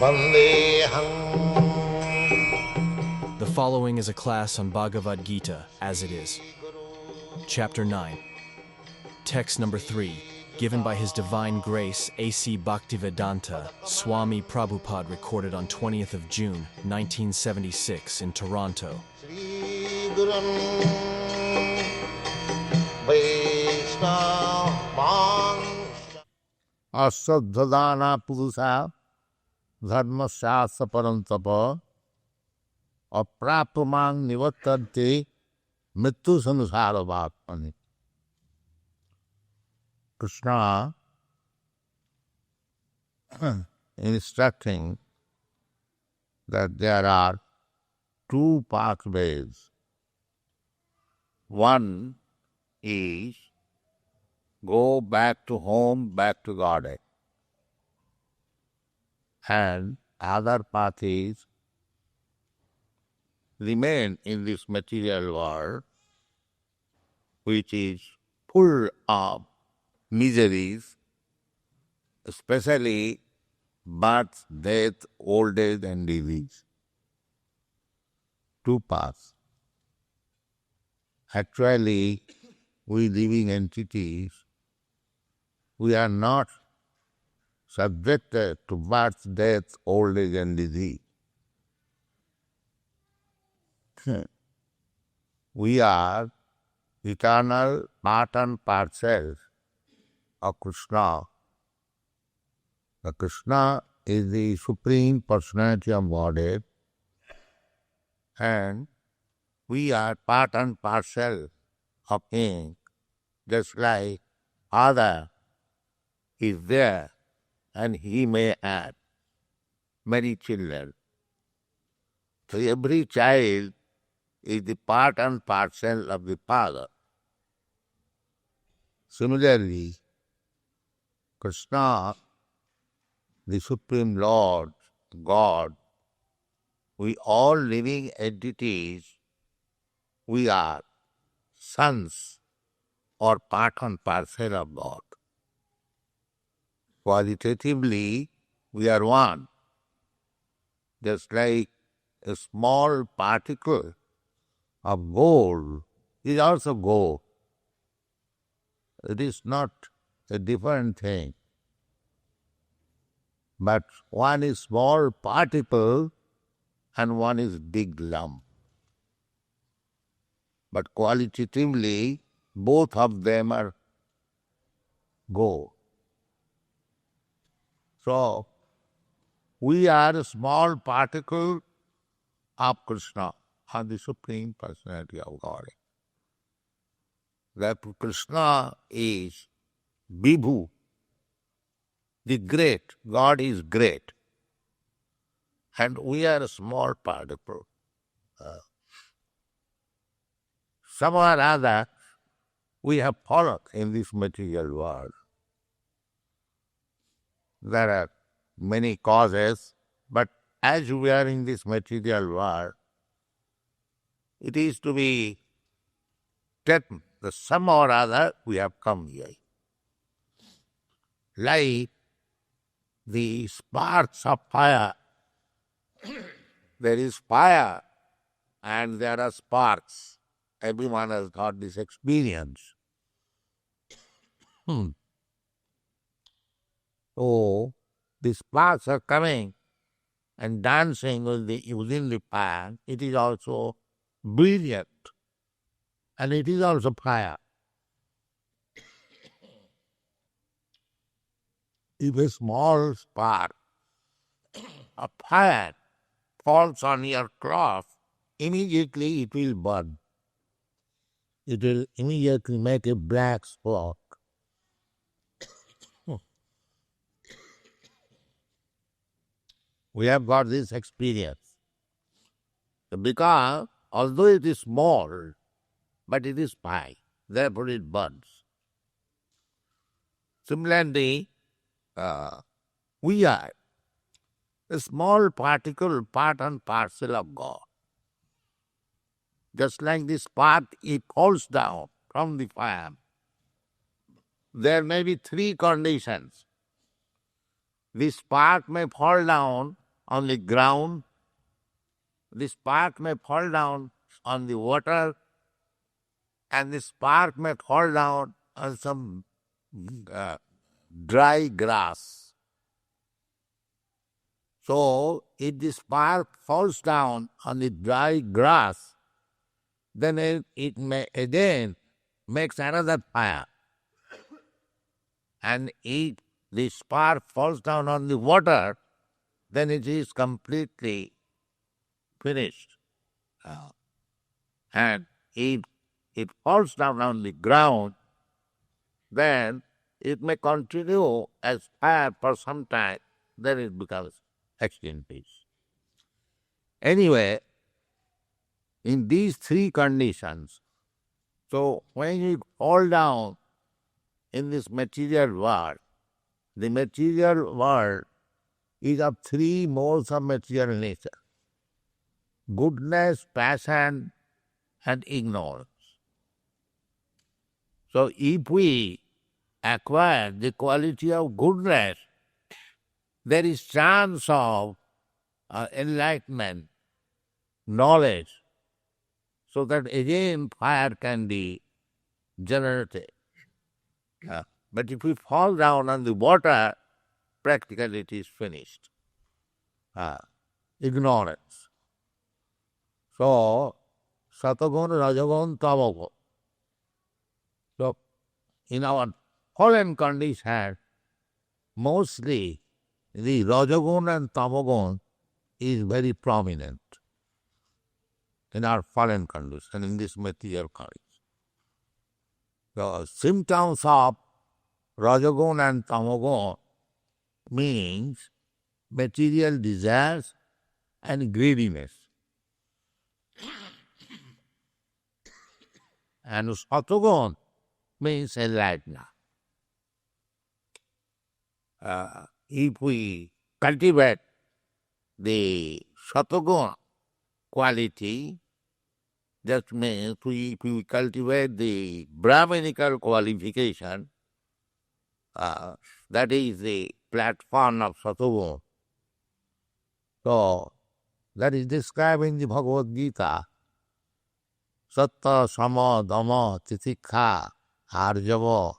The following is a class on Bhagavad Gita as it is. Chapter 9. Text number 3. Given by His Divine Grace A.C. Bhaktivedanta, Swami Prabhupada, recorded on 20th of June, 1976 in Toronto. Asadhadana purusa dharma shastra parantapa aprapamang nivattante mrityu samsara bhatmani. Krishna instructing that there are two pathways. One is go back to home, back to Godhead. And other path is remain in this material world, which is full of miseries, especially birth, death, old age and disease. Two paths. Actually, we living entities, we are not subjected to birth, death, old age and disease. We are eternal part and parcels of Krishna. The Krishna is the Supreme Personality of Godhead, and we are part and parcel of Him, just like Father is there, and He may have many children. So every child is the part and parcel of the Father. Similarly, Krishna, the Supreme Lord, God, we all living entities, we are sons or part and parcel of God. Qualitatively, we are one. Just like a small particle of gold is also gold. It is not a different thing. But one is small particle and one is big lump. But qualitatively, both of them are gold. So, we are a small particle of Krishna, or the Supreme Personality of God. That Krishna is Vibhu, the great. God is great. And we are a small particle. Somehow or other, we have fallen in this material world. There are many causes, but as we are in this material world, it is to be taken that somehow or other we have come here. Like the sparks of fire, there is fire and there are sparks. Everyone has got this experience. So, the sparks are coming and dancing within the fire. It is also brilliant and it is also fire. If a small spark of fire falls on your cloth, immediately it will burn. It will immediately make a black spot. We have got this experience. Because although it is small, but it is fire, therefore it burns. Similarly, we are a small particle, part and parcel of God. Just like this spark, it falls down from the fire. There may be three conditions. This spark may fall down on the ground, the spark may fall down on the water, and the spark may fall down on some dry grass. So, if the spark falls down on the dry grass, then it may again makes another fire. And if the spark falls down on the water, then it is completely finished. And if it falls down on the ground, then it may continue as fire for some time, then it becomes extinguished. Anyway, in these three conditions, so when you fall down in this material world, the material world is of three modes of material nature: goodness, passion, and ignorance. So if we acquire the quality of goodness, there is chance of enlightenment, knowledge, so that again fire can be generated. But if we fall down on the water, practically it is finished. Ignorance. So, Satagun, Rajagun, Tamagun. So, in our fallen condition, mostly the Rajagun and Tamagun is very prominent in our fallen condition, in this material condition. The symptoms of Rajagun and Tamagun means material desires and greediness. And Satagun means enlightenment. If we cultivate the Satagun quality, that means if we cultivate the Brahminical qualification, that is the platform of Satagun. So, that is described in the Bhagavad Gita. Satta, Sama, Dhamma, Titikha, Arjava,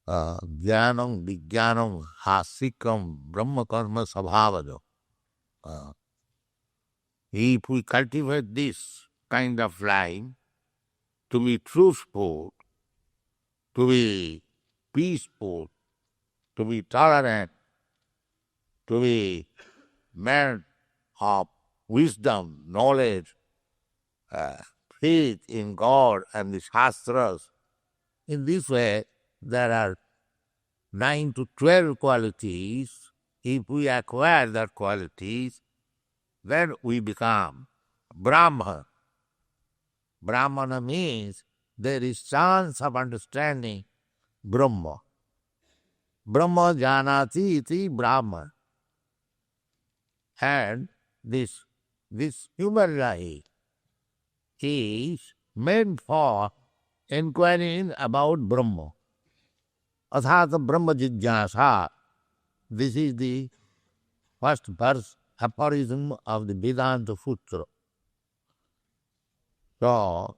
Jnanam, Vijnanam, Hasikam, Brahma Karma Sabhavado. If we cultivate this kind of life, to be truthful, to be peaceful, to be tolerant, to be man of wisdom, knowledge, faith in God and the Shastras. In this way, there are 9 to 12 qualities. If we acquire that qualities, then we become Brahma. Brahmana means there is chance of understanding Brahma. Brahma janati iti Brahma. And this human life is meant for inquiring about Brahma. Athata Brahma Jigyasa. This is the first verse, aphorism of the Vedanta Sutra. So,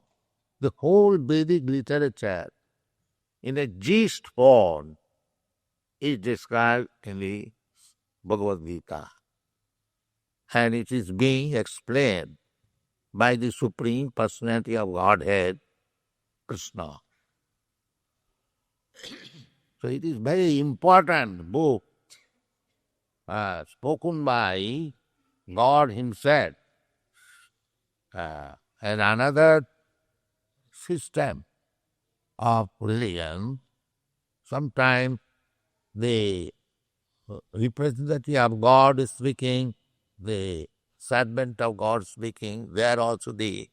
the whole Vedic literature in a gist form is described in the Bhagavad Gita. And it is being explained by the Supreme Personality of Godhead, Krishna. So it is very important book spoken by God Himself. And another system of religion, sometimes the representative of God is speaking, the servant of God speaking, they are also the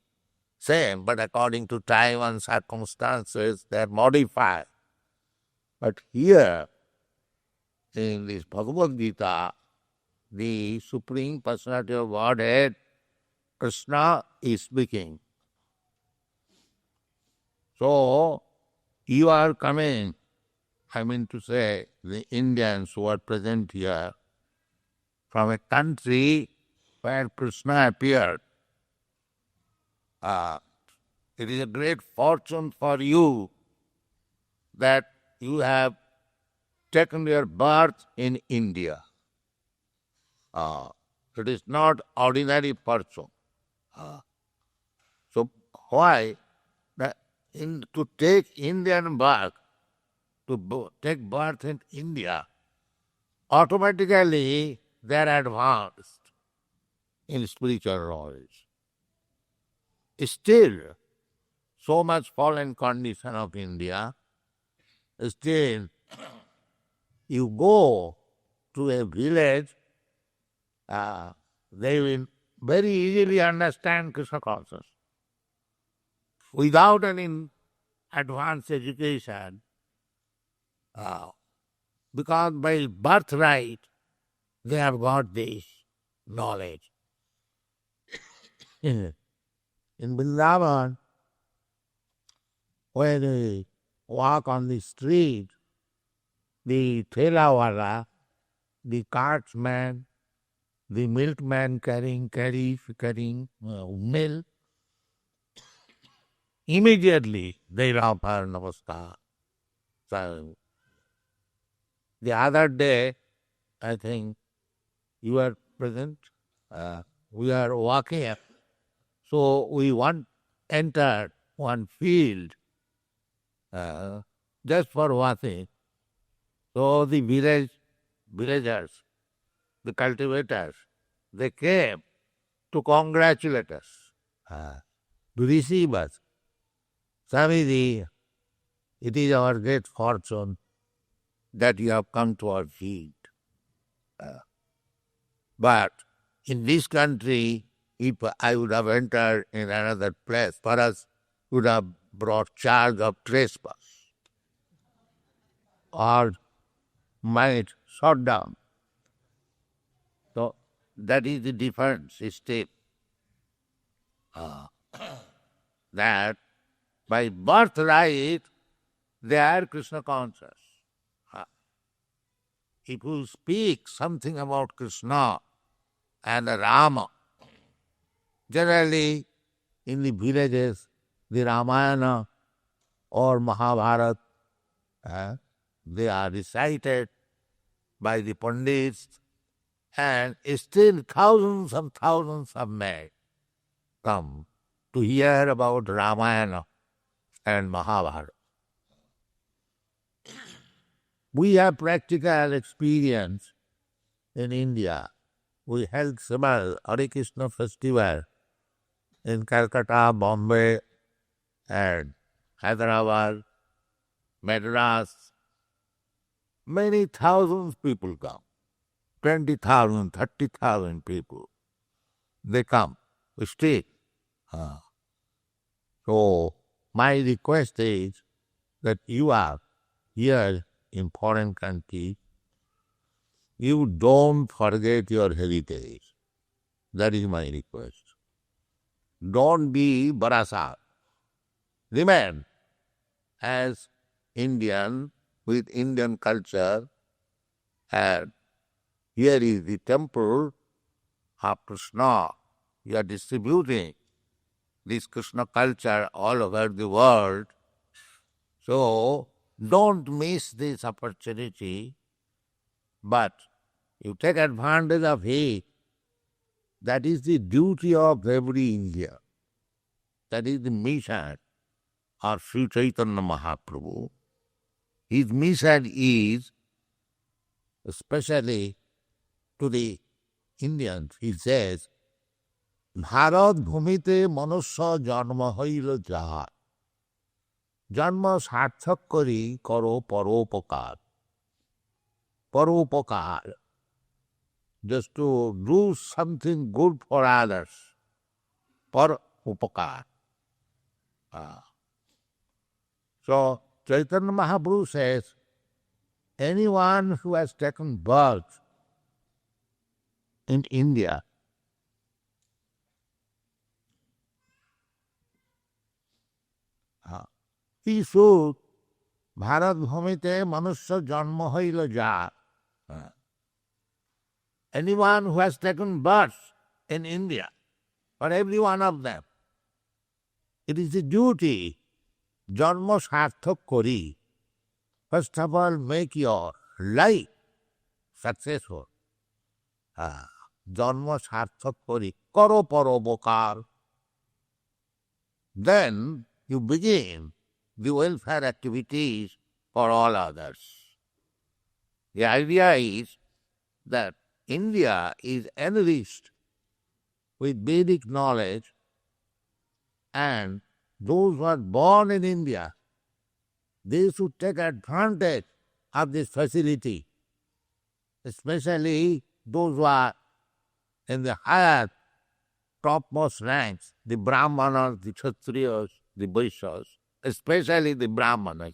same, but according to time and circumstances, they are modified. But here, in this Bhagavad Gita, the Supreme Personality of Godhead, Krishna, is speaking. So, you are coming, I mean to say, the Indians who are present here, from a country where Krishna appeared. It is a great fortune for you that you have taken your birth in India. It is not ordinary person. So why to take Indian birth, take birth in India, automatically they are advanced in spiritual knowledge. Still, so much fallen condition of India, still you go to a village, they will very easily understand Krishna consciousness. Without any advanced education, because by birthright they have got this knowledge. In Vrindavan, when they walk on the street, the thelawala, the cartsman, the milkman carrying milk, immediately they offer namaskar. So, the other day, I think you were present, we are walking, so we entered one field just for walking. So the villagers, the cultivators, they came to congratulate us, to receive us. Swamiji, it is our great fortune that you have come to our field. But in this country, if I would have entered in another place, perhaps would have brought charge of trespass or might shut down. So that is the difference still. That by birthright they are Krishna conscious. If you speak something about Krishna and Rama, generally in the villages, the Ramayana or Mahabharata, they are recited by the Pandits, and still thousands of men come to hear about Ramayana and Mahabharata. We have practical experience in India. We held Srimad Hare Krishna festival in Calcutta, Bombay, and Hyderabad, Madras. Many thousands people come. 20,000, 30,000 people. They come, we stay. So my request is that you are here in foreign country, you don't forget your heritage. That is my request. Don't be barasa. Remain as Indian with Indian culture, and here is the temple of Krishna. You are distributing this Krishna culture all over the world. So don't miss this opportunity, but you take advantage of it. That is the duty of every Indian. That is the mission of Sri Chaitanya Mahaprabhu. His mission is, especially to the Indians, he says, Bharat bhumite manusya janma hail jahar. Janma sarthak kari karo paropakar. Paropakar, just to do something good for others. Paropakar. So Chaitanya Mahaprabhu says, anyone who has taken birth in India, he should Bharat bhumite manusya janma hail jar. anyone who has taken birth in India, for every one of them, it is the duty, janma sarthak kori. First of all, make your life successful. Janma sarthak kori, karo parobokar. Then you begin the welfare activities for all others. The idea is that India is enriched with Vedic knowledge, and those who are born in India, they should take advantage of this facility, especially those who are in the higher topmost ranks, the Brahmanas, the Kshatriyas, the Vaishyas, especially the Brahmanas.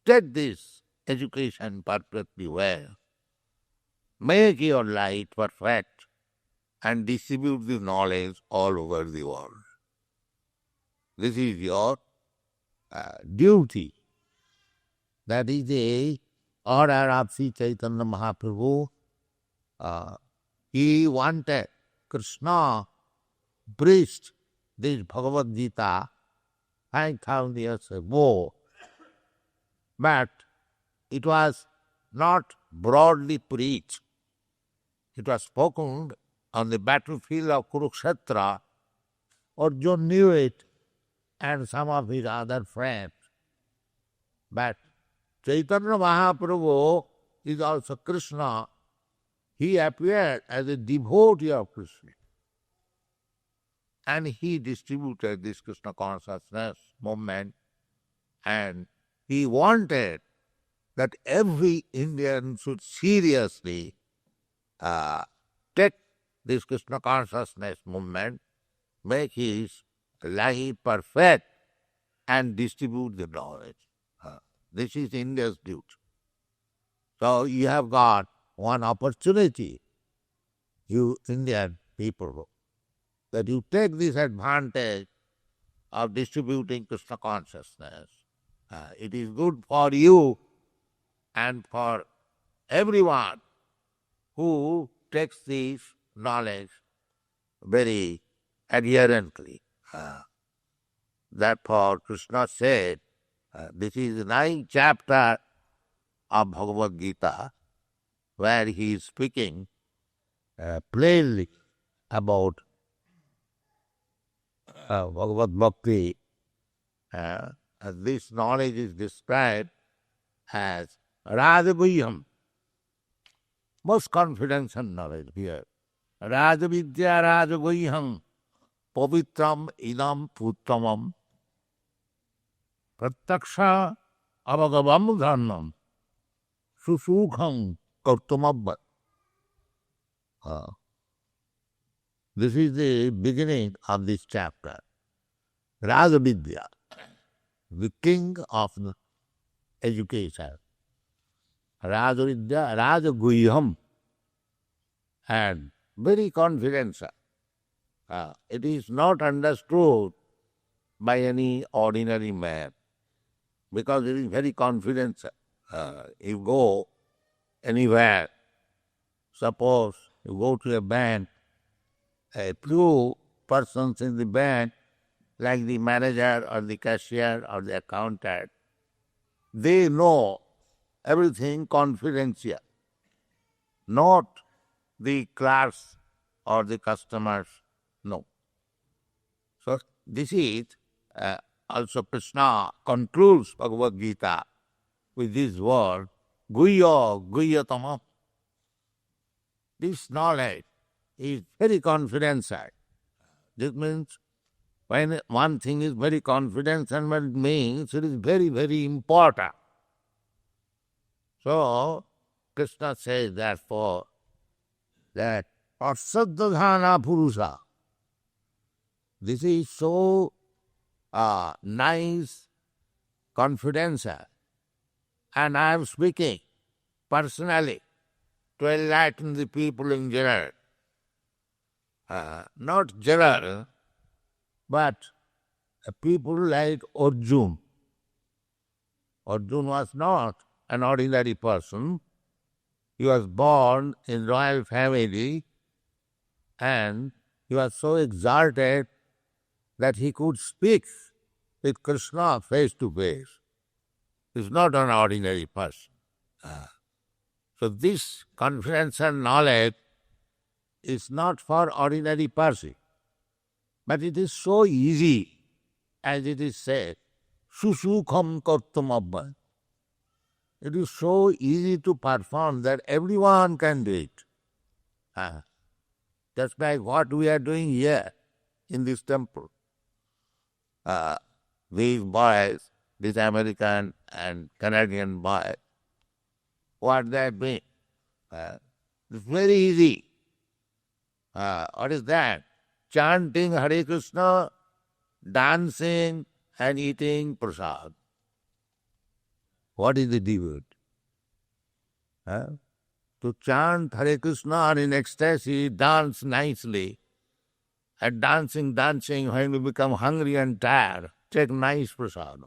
Take this education perfectly well. Make your life perfect and distribute the knowledge all over the world. This is your duty. That is the order of Sri Chaitanya Mahaprabhu. He wanted Krishna preached this Bhagavad Gita 5,000 years ago, but it was not broadly preached. It was spoken on the battlefield of Kurukshetra. Arjuna knew it, and some of his other friends. But Chaitanya Mahaprabhu is also Krishna. He appeared as a devotee of Krishna. And he distributed this Krishna consciousness movement, and he wanted that every Indian should seriously take this Krishna consciousness movement, make his life perfect, and distribute the knowledge. This is India's duty. So you have got one opportunity, you Indian people, that you take this advantage of distributing Krishna consciousness. It is good for you and for everyone who takes this knowledge very adherently. Therefore, Krishna said, this is the 9th chapter of Bhagavad Gita, where he is speaking plainly about Bhagavad Bhakti. This knowledge is described as Rajaguhyam, most confidential knowledge here. Rajavidya Rajaguhyam, Pavitram Idam Puttamam, Pratyaksha Avagavam Dharmam, Susukham Kartumabbat. This is the beginning of this chapter. Rajavidya, the king of education. Rajavidya, Rajaguhyam, and very confidential. It is not understood by any ordinary man, because it is very confidential. You go anywhere, suppose you go to a bank, a few persons in the bank, like the manager or the cashier or the accountant, they know everything confidential, not the clerks or the customers, no. So this is also Krishna concludes Bhagavad Gita with this word, Guhya Guhyatamam. This knowledge is very confidential. This means when one thing is very confidential, it means it is very, very important. So Krishna says, therefore, that Pasadadhana Purusha, this is so nice, confidential, and I am speaking personally to enlighten the people in general. Not general, but people like Arjuna. Arjuna was not an ordinary person. he was born in royal family and he was so exalted that he could speak with Krishna face to face. He's not an ordinary person. So this confidential knowledge is not for ordinary person. But it is so easy, as it is said, susukham kartum abba. It is so easy to perform that everyone can do it. Just like what we are doing here in this temple. These boys, these American and Canadian boys, what they are doing. It's very easy. What is that? Chanting Hare Krishna, dancing and eating prasad. What is the difference? To chant Hare Krishna in ecstasy, dance nicely, and dancing, when you become hungry and tired, take nice prasad.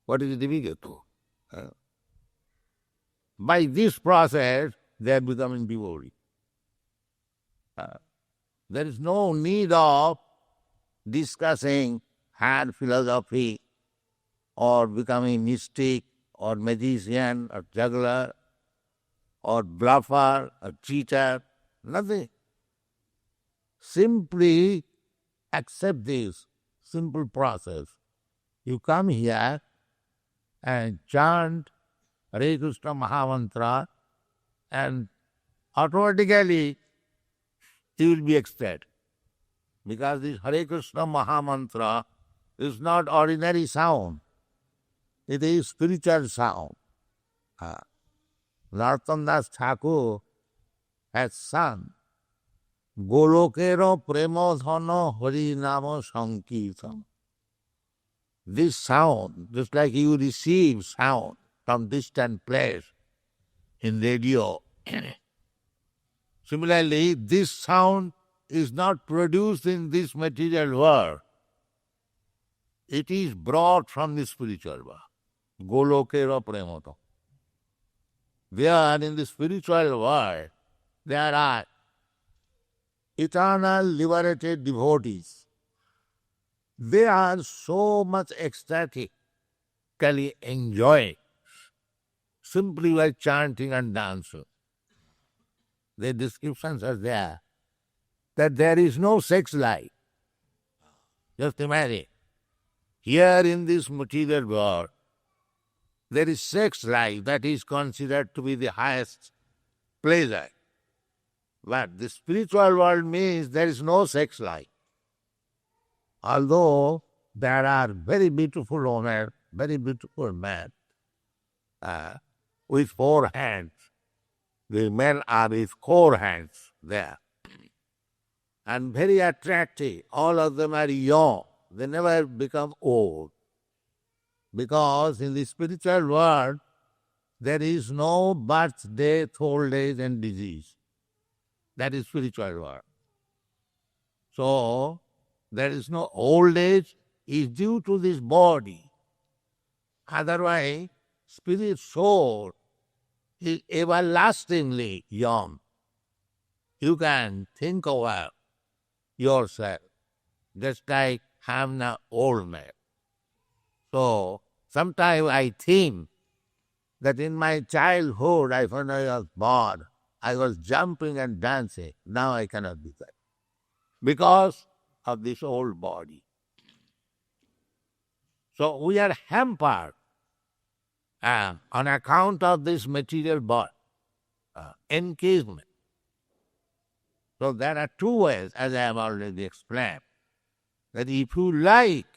What is the difficult? By this process, they are becoming devotee. There is no need of discussing hard philosophy or becoming mystic or magician or juggler or bluffer or cheater, nothing. Simply accept this simple process. You come here and chant Hare Krishna Mahamantra and automatically you will be ecstatic. Because this Hare Krishna Mahamantra is not ordinary sound. It is spiritual sound. Narottam Das Thakur has sung Golokero Premodhana Hari Nama Sankirtan. This sound, just like you receive sound from distant place in radio, similarly, this sound is not produced in this material world. It is brought from the spiritual world. Golokera Premata. There in the spiritual world, there are eternal liberated devotees. They are so much ecstatically enjoying simply by chanting and dancing. The descriptions are there that there is no sex life. Just imagine, here in this material world, there is sex life that is considered to be the highest pleasure. But the spiritual world means there is no sex life. Although there are very beautiful women, very beautiful men with 4 hands. The men are with 4 hands there. And very attractive. All of them are young. They never become old. Because in the spiritual world, there is no birth, death, old age and disease. That is spiritual world. So, there is no old age is due to this body. Otherwise, spirit soul is everlastingly young. You can think about yourself, just like I am now old man. So, sometimes I think that in my childhood, when I was born, I was jumping and dancing. Now I cannot do that because of this old body. So we are hampered on account of this material body, encasement. So there are 2 ways, as I have already explained, that if you like,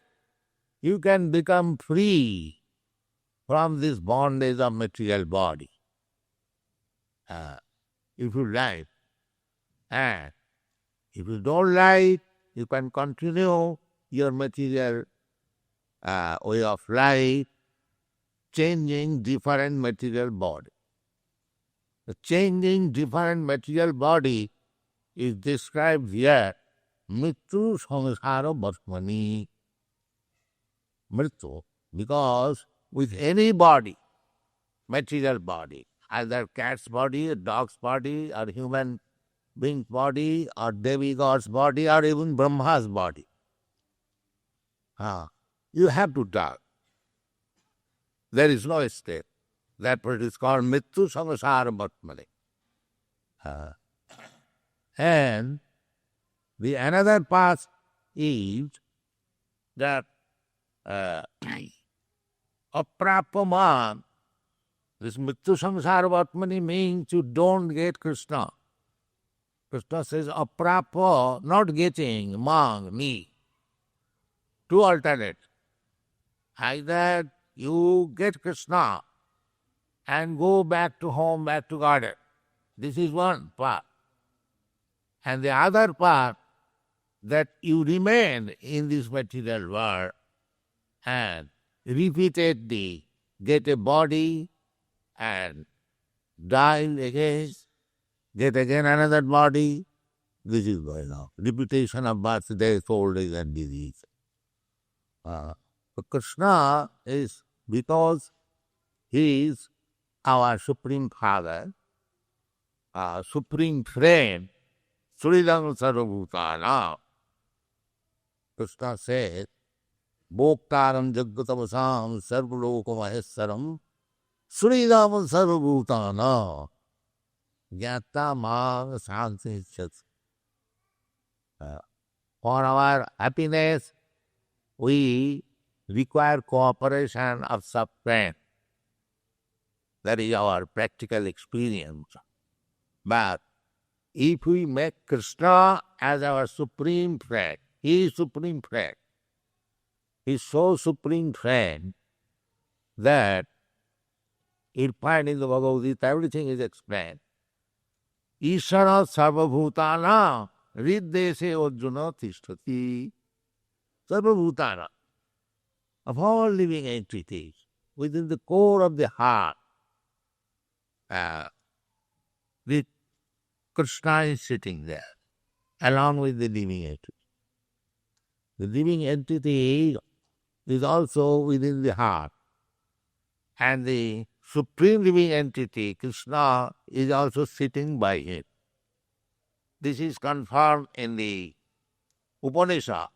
you can become free from this bondage of material body. If you like. And if you don't like, you can continue your material way of life, changing different material body. The changing different material body is described here, Mrityu Samsara Bhatmani. Mrityu, because with any body, material body, either cat's body, a dog's body, or human being's body, or demigod's body, or even Brahma's body. You have to die. There is no escape. That's what is called Mittu Samsara Bhatmane. And the another path is that aprapaman, this Mittu Samsara Bhatmane means you don't get Krishna. Krishna says aprapa, not getting, mang, me. Two alternates. Either you get Krishna and go back to home, back to garden. This is one path. And the other part, that you remain in this material world and repeatedly get a body and die again, get again another body. This is going on. Repetition of birth, death, old age and disease. Krishna is, because he is our Supreme Father, Supreme Friend, Sridham Sarvabhutana. Krishna says, Bhoktaram Jagatamasam Sarvaloka Maheswaram Sridham Sarvabhutana Gyata Mang Santi Chat. For our happiness, we require cooperation of sub-friends. That is our practical experience. But if we make Krishna as our supreme friend, he is supreme friend. He is so supreme friend that you find in the Bhagavad Gita everything is explained. Ishara sarvabhutana riddese ojjuna tishtati. Sarvabhutana, of all living entities, within the core of the heart, the Krishna is sitting there, along with the living entity. The living entity is also within the heart. And the supreme living entity, Krishna, is also sitting by him. This is confirmed in the Upanishad.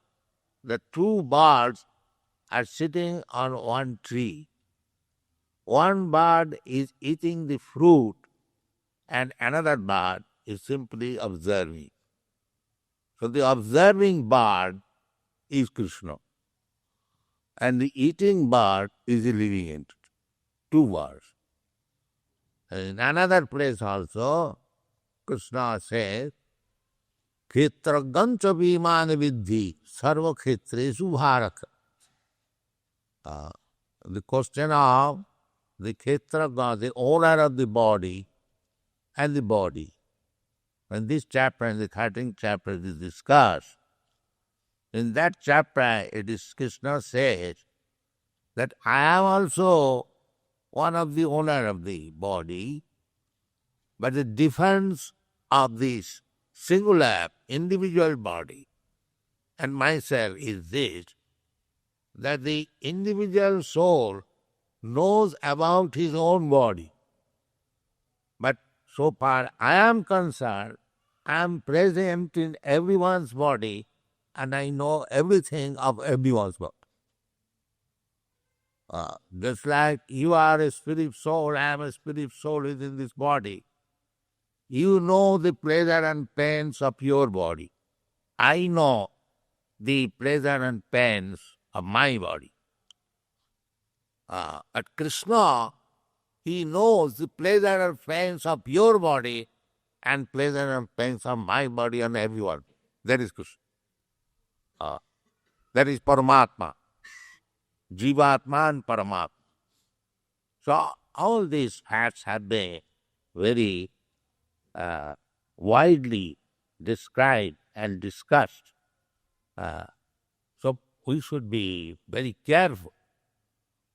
The two birds are sitting on one tree. One bird is eating the fruit and another bird is simply observing. So the observing bird is Krishna and the eating bird is a living entity. Two birds. In another place also, Krishna says, Khetra gancha bhimana vidhi sarva khetresu bharata. The question of the Khetra, the owner of the body and the body. In this chapter, in the 13th chapter, it is discussed. In that chapter, Krishna says that I am also one of the owner of the body, but the difference of this singular individual body and myself is this, that the individual soul knows about his own body. But so far I am concerned, I am present in everyone's body and I know everything of everyone's body. Just like you are a spirit soul, I am a spirit soul within this body. You know the pleasure and pains of your body. I know the pleasure and pains of my body. At Krishna, he knows the pleasure and pains of your body and pleasure and pains of my body and everyone. That is Krishna. That is Paramatma. Jivatma and Paramatma. So all these facts have been very widely described and discussed. So we should be very careful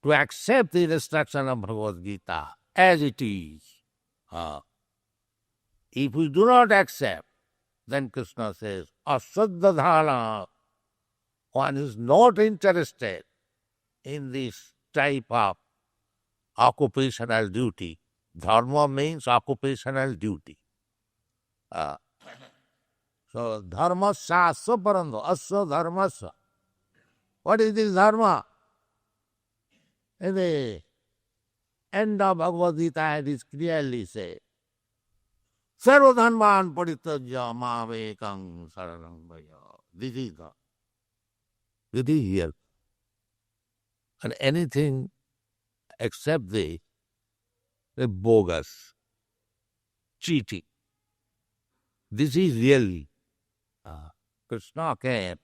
to accept the instruction of Bhagavad Gita as it is. If we do not accept, then Krishna says, asaddhadhana, one is not interested in this type of occupational duty, Dharma means occupational duty. So dharmasya asya parando, asya dharmasya. What is this dharma? In the end of Bhagavad Gita, it is clearly said, Sarva dharman parityajya mamekam saranam vaya. This is the. It is here. And anything except the bogus, cheating. This is really. Krishna came,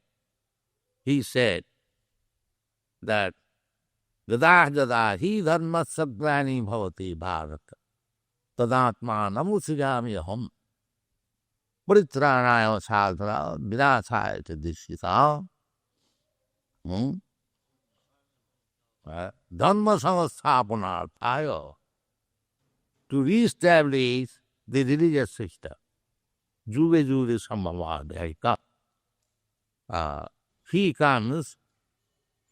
he said that Gada gada hi dharma sagrani bhavati bharata tadatma namusijami aham paritranaya sadhara vinasaya dishita dharma samasthapanarthaya, to re-establish the religious system. Juve juve sambhavadhyayika. He comes,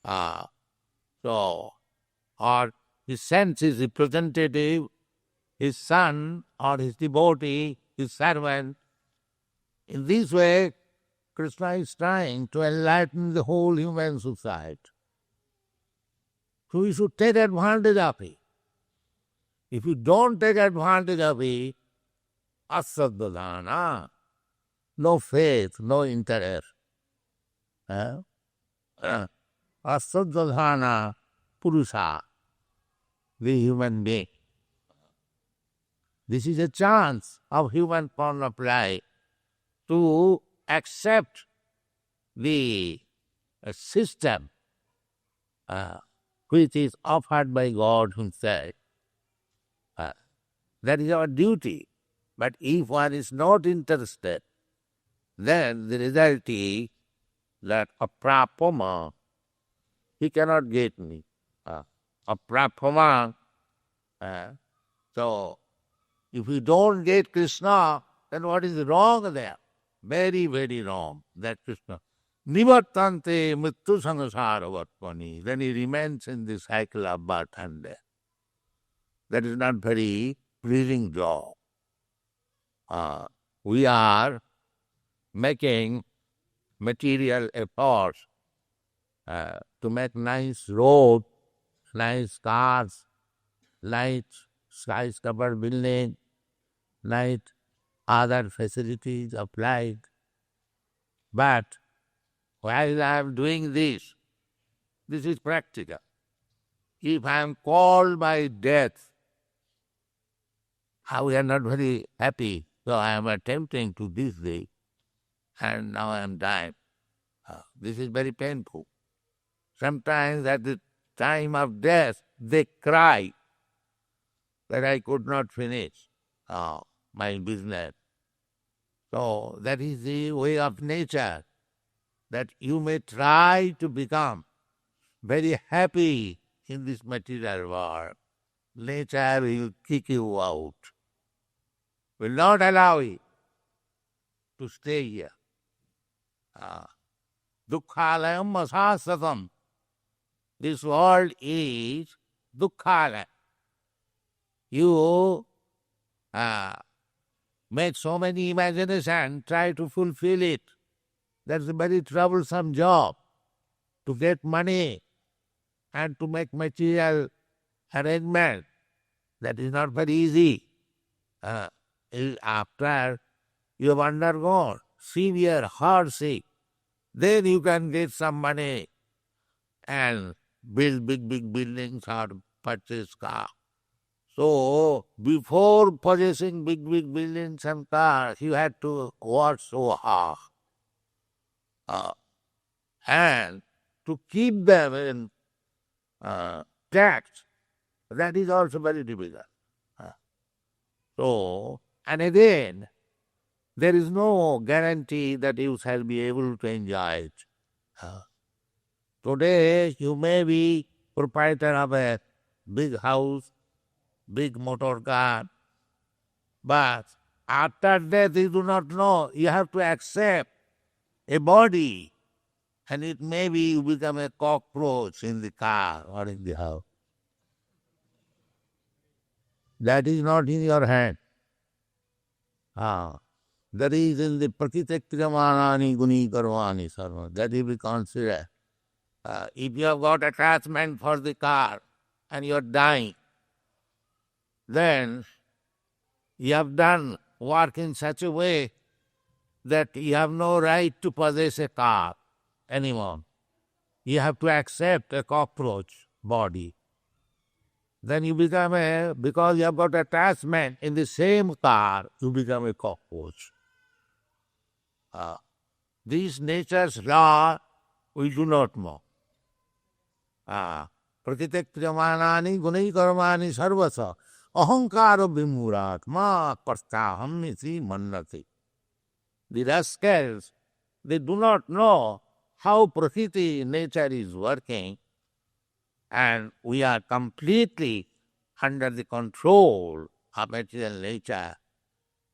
so, or he sends his representative, his son or his devotee, his servant. In this way, Krishna is trying to enlighten the whole human society. So we should take advantage of it. If you don't take advantage of it, asadhana, no faith, no interest. Asadhana purusha, the human being. This is a chance of human form of life to accept the system which is offered by God Himself. That is our duty. But if one is not interested, then the result is that aprapama, he cannot get me. Aprapama. So, if you don't get Krishna, then what is wrong there? Very, very wrong. That Krishna. Nivattante mrittu sangsara vatmani. Then he remains in the cycle of birth and death. That is not very pleasing job. We are making material efforts to make nice roads, nice cars, nice skyscraper building, nice other facilities of life. But while I am doing this is practical. If I am called by death, we are not very happy. So I am attempting to this day, and now I am dying. This is very painful. Sometimes at the time of death, they cry that I could not finish my business. So that is the way of nature, that you may try to become very happy in this material world. Nature will kick you out, will not allow you to stay here. Dukkhalayam asasatam. This world is dukkhalaya. You make so many imaginations, try to fulfill it. That's a very troublesome job, to get money and to make material arrangement. That is not very easy. After you have undergone severe hardship, then you can get some money and build big buildings or purchase cars. So, before possessing big buildings and cars, you had to work so hard. And to keep them in tax, that is also very difficult. So, and again, there is no guarantee that you shall be able to enjoy it. Today, you may be proprietor of a big house, big motor car, but after death you do not know. You have to accept a body, and it may be you become a cockroach in the car or in the house. that is not in your hand. That is in the prakritakriyamanani guni karvani sarva. That is we consider. If you have got attachment for the car and you are dying, then you have done work in such a way that you have no right to possess a car anymore. You have to accept a cockroach body. Then you become because you have got attachment in the same car, you become a cockroach. This nature's law we do not know. Prakritakriyamanani gunai karmani sarvasa ahankara vimuratma kartaham iti mannati. The rascals, they do not know how Prakriti, nature is working, and we are completely under the control of material nature.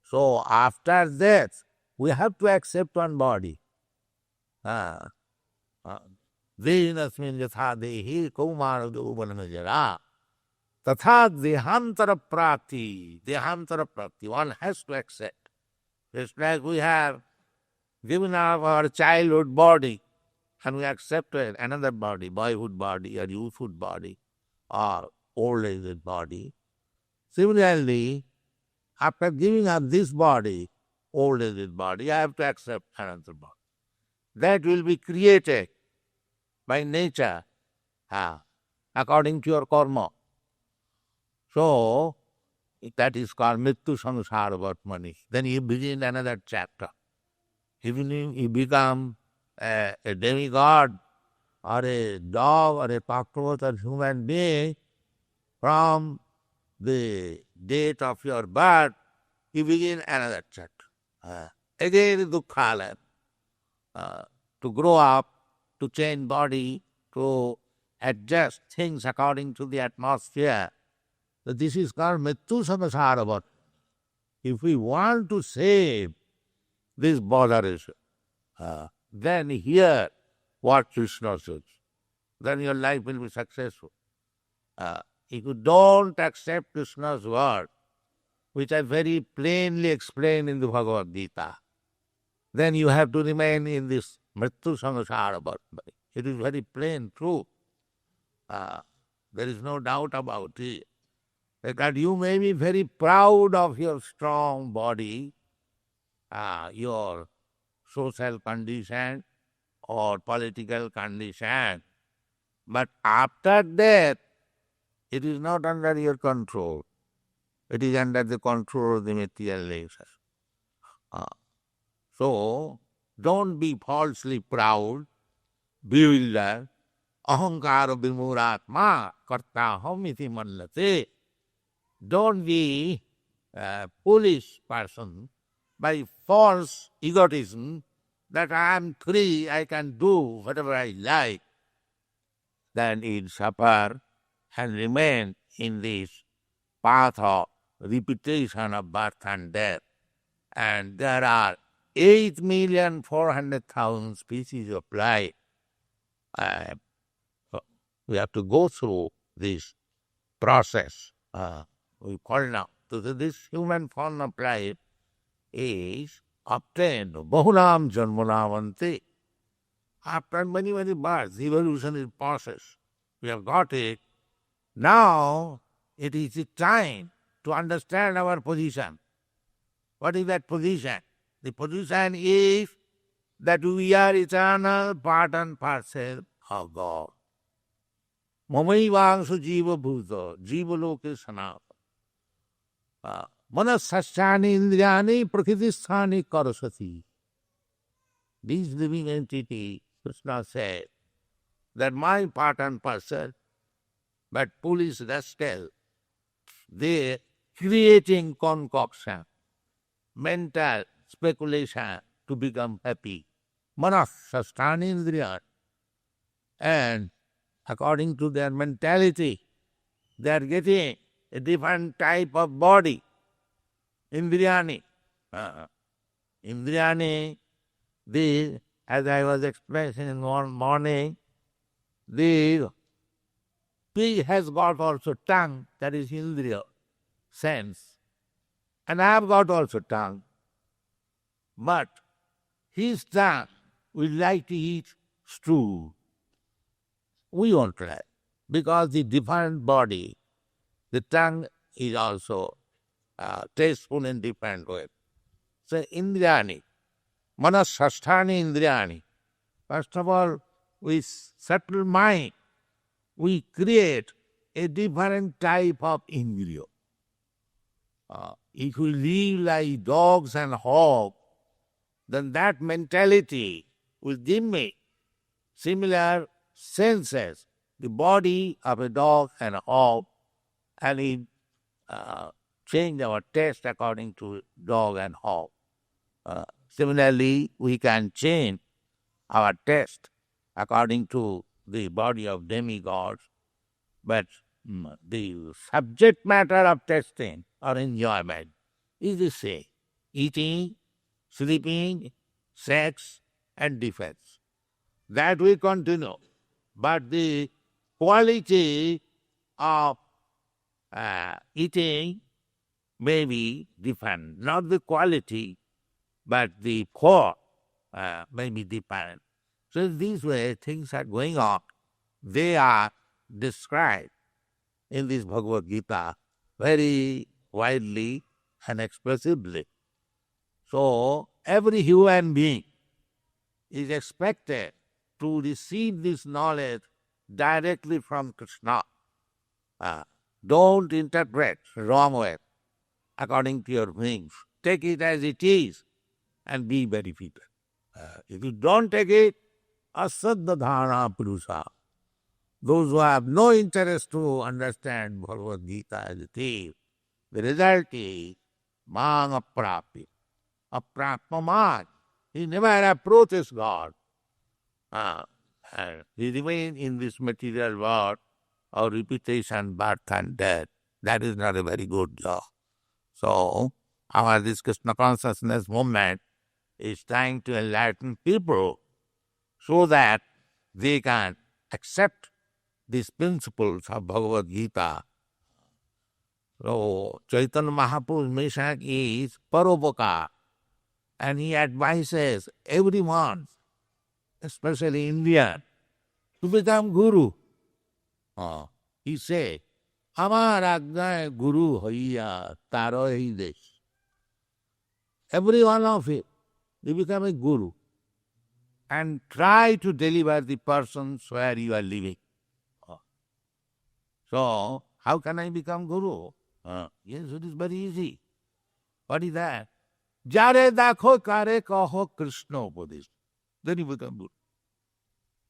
So after death, we have to accept one body. Dehinasmin yatha dehi kaumara jara tatha dehantara prati. Dehantara prati. One has to accept. Just like we have given up our childhood body and we accepted another body, boyhood body or youthhood body or old age body. Similarly, after giving up this body, old age body, I have to accept another body. That will be created by nature according to your karma. So, that is called Mrityu Samsara Vartmani. Then you begin another chapter. Even if you become a demigod or a dog or a cockroach or human being, from the date of your birth, you begin another chapter. Again, dukkha, to grow up, to change body, to adjust things according to the atmosphere. So this is called Mrityu Samsara Vartmani. If we want to save this botheration, then hear what Krishna says. Then your life will be successful. If you don't accept Krishna's word, which I very plainly explained in the Bhagavad Gita, then you have to remain in this Mrityu Samsara Vartmani. It is very plain truth. There is no doubt about it. That you may be very proud of your strong body, your social condition or political condition, but after death, it is not under your control. It is under the control of the material nature. So, don't be falsely proud, bewildered. Ahankara vimuratma kartaham iti mannate. Don't be a foolish person by false egotism that I am free, I can do whatever I like. Then you'll suffer and remain in this path of repetition of birth and death. And there are 8,400,000 species of life. We have to go through this process. We call now. So this human form of life is obtained. Bahunam janmanavante. After many, many births, evolution is process. We have got it. Now it is the time to understand our position. What is that position? The position is that we are eternal part and parcel of God. Mamaivangshu jiva bhuta, jiva loke sanatana. Manasasthani indriyani prakritisthani karasati. This living entity, Krishna said, that my part and parcel, but police rascal, they creating concoction, mental speculation to become happy. Manasasthani indriyani. And according to their mentality, they are getting a different type of body. Indriyani. Indriyani, as I was expressing in one morning, the pig has got also tongue, that is indriya. sense, and I have got also tongue, but his tongue will like to eat stew. We won't like, because the different body, the tongue is also tasteful in different way. So Indriyani, manasasthani Indriyani. First of all, with subtle mind, we create a different type of indriya. If we live like dogs and hogs, then that mentality will give me similar senses, the body of a dog and a hog, and it change our taste according to dog and hog. Similarly, we can change our taste according to the body of demigods, but the subject matter of tasting or enjoyment is the same: eating, sleeping, sex, and defense. That we continue. But the quality of eating may be different. Not the quality, but the form may be different. So in this way, things are going on. They are described in this Bhagavad Gita very widely and expressively. So every human being is expected to receive this knowledge directly from Krishna. Don't interpret wrong way according to your wings. Take it as it is and be benefited. If you don't take it, asaddhana purusa. Those who have no interest to understand Bhagavad Gita as it is, the result is mang aprapi. Aprapma man. He never approaches God. He remains in this material world of repetition, birth and death. That is not a very good job. So, our this Krishna consciousness movement is trying to enlighten people so that they can accept these principles of Bhagavad Gita. So, Chaitanya Mahaprabhu's mission is paropakar, and he advises everyone, especially Indian, to become Guru. He said, Amar Agnaye Guru Hoiya Taro Ei Desh. Every one of it, you become a Guru and try to deliver the persons where you are living. So, how can I become Guru? Yes, it is very easy. What is that? Jare dakho kare kaho Krishna upadesh. Then you become Guru.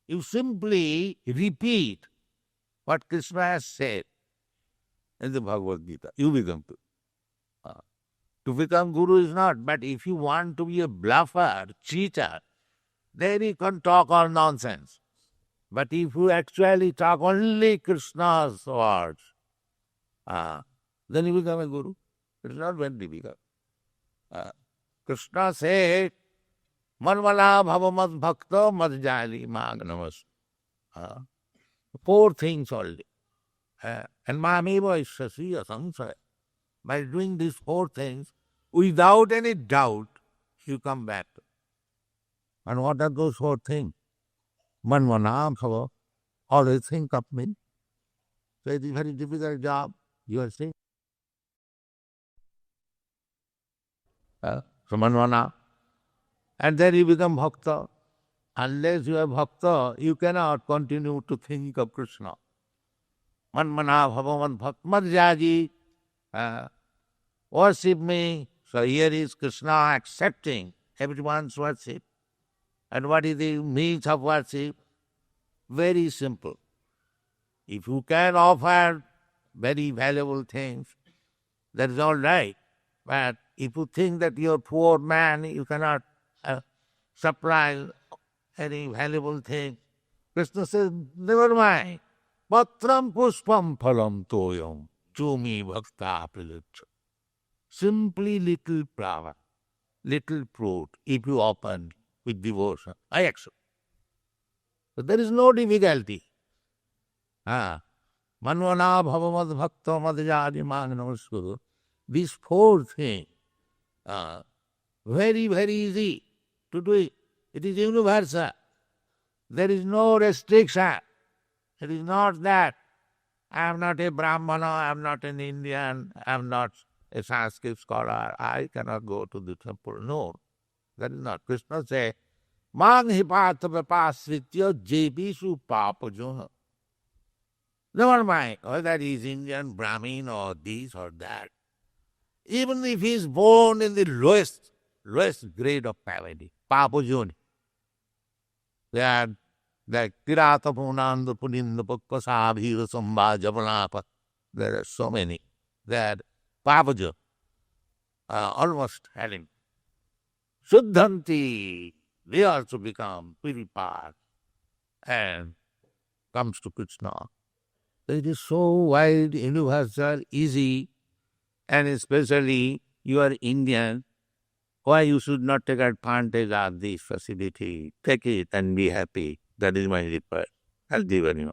You simply repeat what Krishna has said in the Bhagavad Gita. You become Guru. To become Guru is not, but if you want to be a bluffer, cheater, then you can talk all nonsense. But if you actually talk only Krishna's words, then you become a Guru. It is not very difficult. Krishna said, Manvala bhavamad bhakta madjali magnamas. 4 things only. And mameva isasiya sansaya. By doing these 4 things, without any doubt, you come back. And what are those 4 things? Manvana bhava, always think of me. So it is a very difficult job, you are saying. So manvana. And then you become bhakta. Unless you are bhakta, you cannot continue to think of Krishna. Manmana bhavaman bhakta madhyaji. Worship me. So here is Krishna accepting everyone's worship. And what is the means of worship? Very simple. If you can offer very valuable things, that is all right. But if you think that you are poor man, you cannot supply any valuable thing, Krishna says, never mind. Patram pushpam phalam toyam chumi bhakta prilipcha. Simply little flower, little fruit, if you open with devotion, I accept. So there is no difficulty. Manvana bhavamad bhakta madhyadi magnamasuru. these four things are very, very easy to do it. It is universal. There is no restriction. It is not that I am not a Brahmana, I am not an Indian, I am not a Sanskrit scholar, I cannot go to the temple. No, that is not. Krishna says, Mang hipata vipasritya jebisu papajuna. Never mind whether he is Indian, Brahmin, or this or that. Even if he is born in the lowest grade of poverty, papajuna. They are like Tirata Punanda Puninda Pukpasa Bhira Samba Javanapa. There are so many that Papaja are almost having. Shuddhanti, they also become purified and comes to Krishna. It is so wide, universal, easy, and especially you are Indian, why you should not take advantage of this facility? Take it and be happy. That is my request. I'll give you.